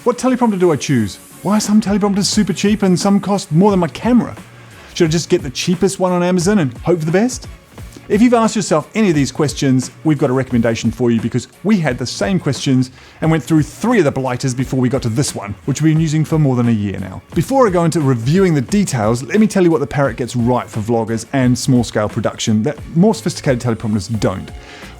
What teleprompter do I choose? Why are some teleprompters super cheap and some cost more than my camera? Should I just get the cheapest one on Amazon and hope for the best? If you've asked yourself any of these questions, we've got a recommendation for you because we had the same questions and went through 3 of the blighters before we got to this one, which we've been using for more than a year now. Before I go into reviewing the details, let me tell you what the Parrot gets right for vloggers and small-scale production that more sophisticated teleprompters don't.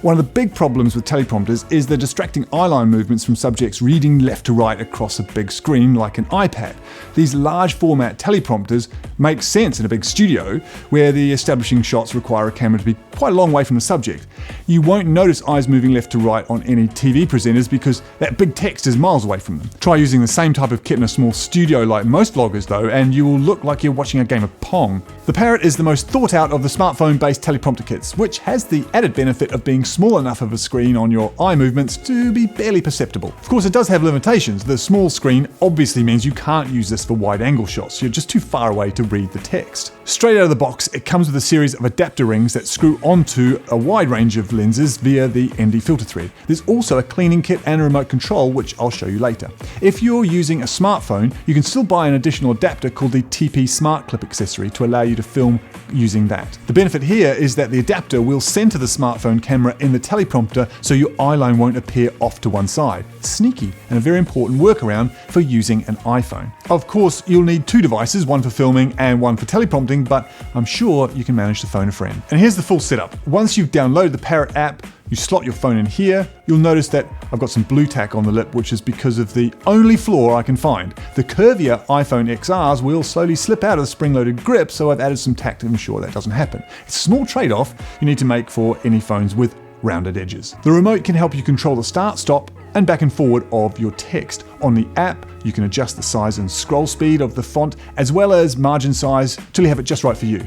One of the big problems with teleprompters is the distracting eyeline movements from subjects reading left to right across a big screen like an iPad. These large format teleprompters make sense in a big studio where the establishing shots require a camera to be quite a long way from the subject. You won't notice eyes moving left to right on any TV presenters because that big text is miles away from them. Try using the same type of kit in a small studio like most vloggers though, and you will look like you're watching a game of Pong. The Parrot is the most thought out of the smartphone-based teleprompter kits, which has the added benefit of being small enough of a screen on your eye movements to be barely perceptible. Of course, it does have limitations. The small screen obviously means you can't use this for wide-angle shots. You're just too far away to read the text. Straight out of the box, it comes with a series of adapter rings that screw onto a wide range of lenses via the ND filter thread. There's also a cleaning kit and a remote control, which I'll show you later. If you're using a smartphone, you can still buy an additional adapter called the TP Smart Clip accessory to allow you to film using that. The benefit here is that the adapter will center the smartphone camera in the teleprompter so your eyeline won't appear off to one side. Sneaky and a very important workaround for using an iPhone. Of course, you'll need 2 devices, one for filming and one for teleprompting, but I'm sure you can manage to phone a friend. And here's the full setup. Once you've downloaded the Parrot app, you slot your phone in here. You'll notice that I've got some blue tack on the lip, which is because of the only flaw I can find. The curvier iPhone XRs will slowly slip out of the spring-loaded grip, so I've added some tack to ensure that doesn't happen. It's a small trade-off you need to make for any phones with rounded edges. The remote can help you control the start, stop, and back and forward of your text. On the app, you can adjust the size and scroll speed of the font, as well as margin size, till you have it just right for you.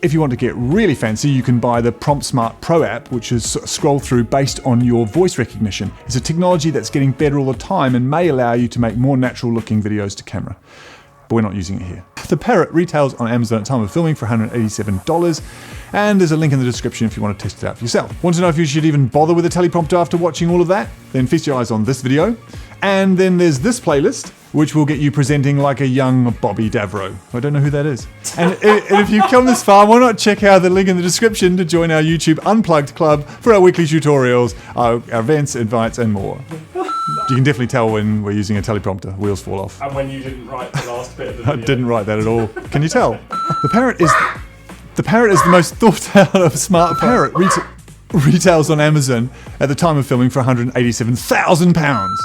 If you want to get really fancy, you can buy the Prompt Smart Pro app, which is scroll through based on your voice recognition. It's a technology that's getting better all the time and may allow you to make more natural looking videos to camera. But we're not using it here. The Parrot retails on Amazon at time of filming for $187, and there's a link in the description if you want to test it out for yourself. Want to know if you should even bother with a teleprompter after watching all of that? Then feast your eyes on this video. And then there's this playlist, which will get you presenting like a young Bobby Davro. I don't know who that is. And if you've come this far, why not check out the link in the description to join our YouTube Unplugged Club for our weekly tutorials, our events, invites, and more. You can definitely tell when we're using a teleprompter. Wheels fall off. And when you didn't write the last bit of the video. I didn't write that at all. Can you tell? The Parrot is the most thought out of smart Parrot. Retails on Amazon at the time of filming for £187,000.